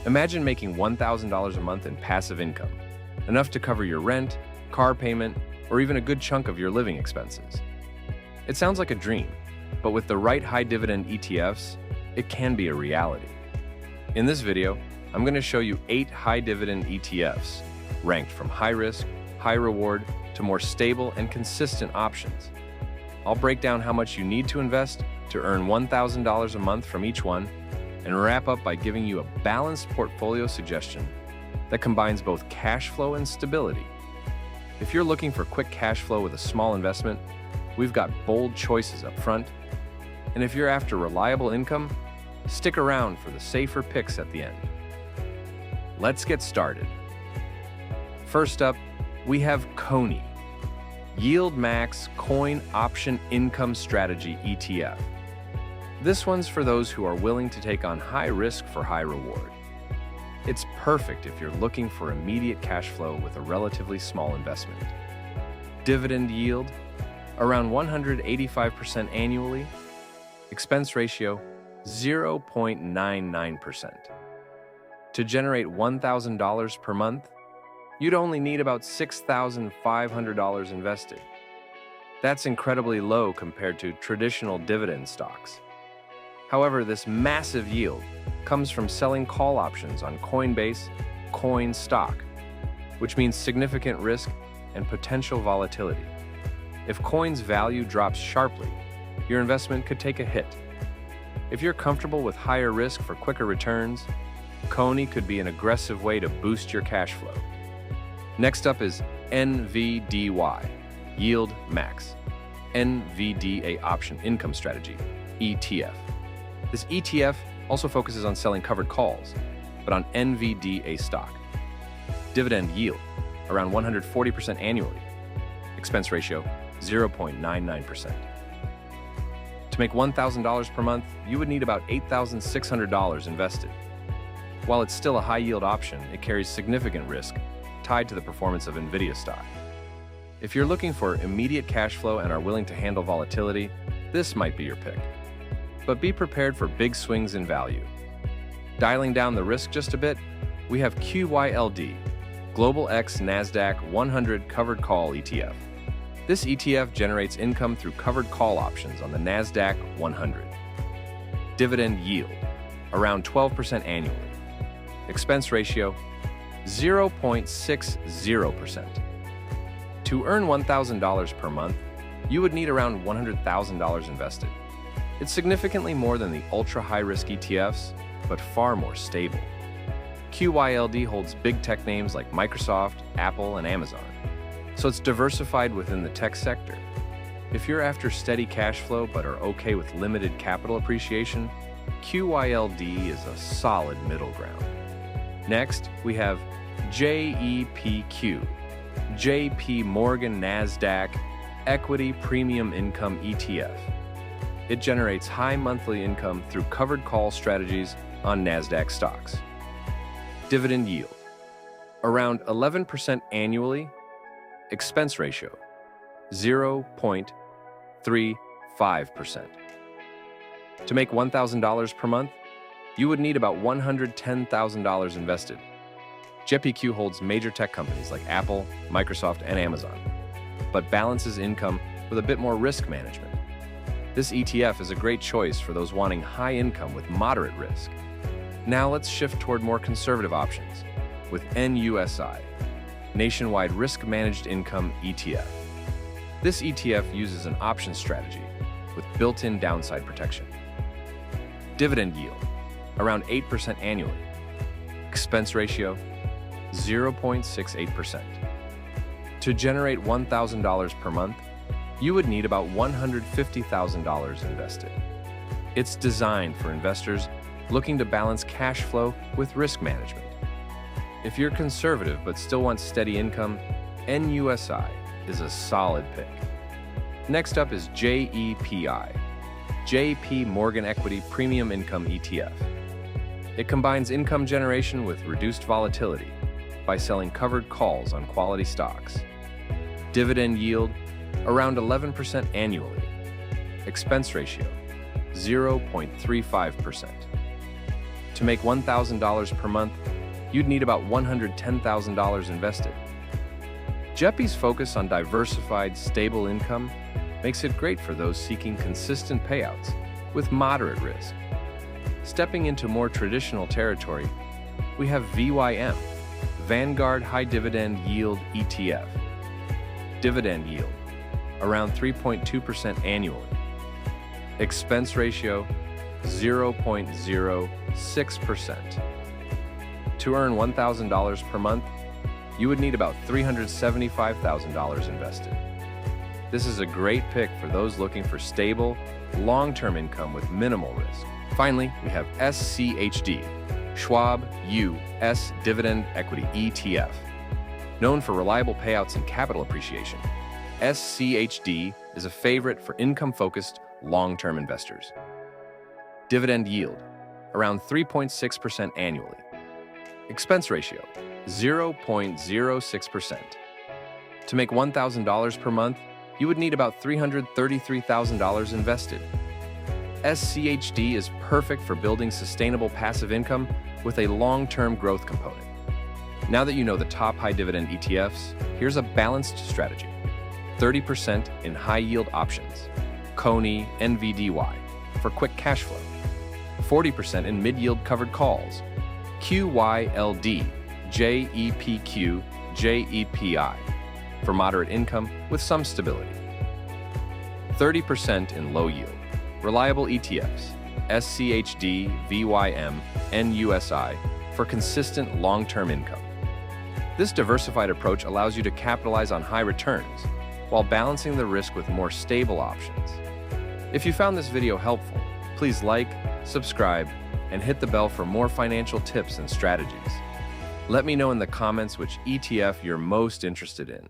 Imagine making $1,000 a month in passive income, enough to cover your rent, car payment, or even a good chunk of your living expenses. It sounds like a dream, but with the right high-dividend ETFs, it can be a reality. In this video, I'm going to show you 8 high-dividend ETFs, ranked from high-risk, high-reward, to more stable and consistent options. I'll break down how much you need to invest to earn $1,000 a month from each one, and wrap up by giving you a balanced portfolio suggestion that combines both cash flow and stability. If you're looking for quick cash flow with a small investment, we've got bold choices up front. And if you're after reliable income, stick around for the safer picks at the end. Let's get started. First up, we have CONI, Yield Max Coin Option Income Strategy ETF. This one's for those who are willing to take on high risk for high reward. It's perfect if you're looking for immediate cash flow with a relatively small investment. Dividend yield, around 185% annually. Expense ratio, 0.99%. To generate $1,000 per month, you'd only need about $6,500 invested. That's incredibly low compared to traditional dividend stocks. However, this massive yield comes from selling call options on Coinbase coin stock, which means significant risk and potential volatility. If coin's value drops sharply, your investment could take a hit. If you're comfortable with higher risk for quicker returns, CONI could be an aggressive way to boost your cash flow. Next up is NVDY, Yield Max, NVDA Option Income Strategy, ETF. This ETF also focuses on selling covered calls, but on NVDA stock. Dividend yield, around 140% annually. Expense ratio, 0.99%. To make $1,000 per month, you would need about $8,600 invested. While it's still a high-yield option, it carries significant risk tied to the performance of NVIDIA stock. If you're looking for immediate cash flow and are willing to handle volatility, this might be your pick. But be prepared for big swings in value. Dialing down the risk just a bit, we have QYLD, Global X NASDAQ 100 Covered Call ETF. This ETF generates income through covered call options on the NASDAQ 100. Dividend yield, around 12% annually. Expense ratio, 0.60%. To earn $1,000 per month, you would need around $100,000 invested. It's significantly more than the ultra-high-risk ETFs, but far more stable. QYLD holds big tech names like Microsoft, Apple, and Amazon, so it's diversified within the tech sector. If you're after steady cash flow but are okay with limited capital appreciation, QYLD is a solid middle ground. Next, we have JEPQ, JP Morgan NASDAQ Equity Premium Income ETF. It generates high monthly income through covered call strategies on NASDAQ stocks. Dividend yield, around 11% annually. Expense ratio, 0.35%. To make $1,000 per month, you would need about $110,000 invested. JPQ holds major tech companies like Apple, Microsoft, and Amazon, but balances income with a bit more risk management. This ETF is a great choice for those wanting high income with moderate risk. Now let's shift toward more conservative options with NUSI, Nationwide Risk Managed Income ETF. This ETF uses an option strategy with built-in downside protection. Dividend yield, around 8% annually. Expense ratio, 0.68%. To generate $1,000 per month, you would need about $150,000 invested. It's designed for investors looking to balance cash flow with risk management. If you're conservative but still want steady income, NUSI is a solid pick. Next up is JEPI, JP Morgan Equity Premium Income ETF. It combines income generation with reduced volatility by selling covered calls on quality stocks. Dividend yield, around 11% annually. Expense ratio, 0.35%. To make $1,000 per month, you'd need about $110,000 invested. JEPI's focus on diversified, stable income makes it great for those seeking consistent payouts with moderate risk. Stepping into more traditional territory, we have VYM, Vanguard High-Dividend Yield ETF. Dividend yield, around 3.2% annually. Expense ratio, 0.06%. To earn $1,000 per month, you would need about $375,000 invested. This is a great pick for those looking for stable, long-term income with minimal risk. Finally, we have SCHD, Schwab U.S. Dividend Equity ETF. Known for reliable payouts and capital appreciation, SCHD is a favorite for income-focused, long-term investors. Dividend yield, around 3.6% annually. Expense ratio, 0.06%. To make $1,000 per month, you would need about $333,000 invested. SCHD is perfect for building sustainable passive income with a long-term growth component. Now that you know the top high-dividend ETFs, here's a balanced strategy. 30% in high-yield options, CONI, NVDY, for quick cash flow. 40% in mid-yield covered calls, QYLD, JEPQ, JEPI, for moderate income with some stability. 30% in low yield, reliable ETFs, SCHD, VYM, NUSI, for consistent long-term income. This diversified approach allows you to capitalize on high returns while balancing the risk with more stable options. If you found this video helpful, please like, subscribe, and hit the bell for more financial tips and strategies. Let me know in the comments which ETF you're most interested in.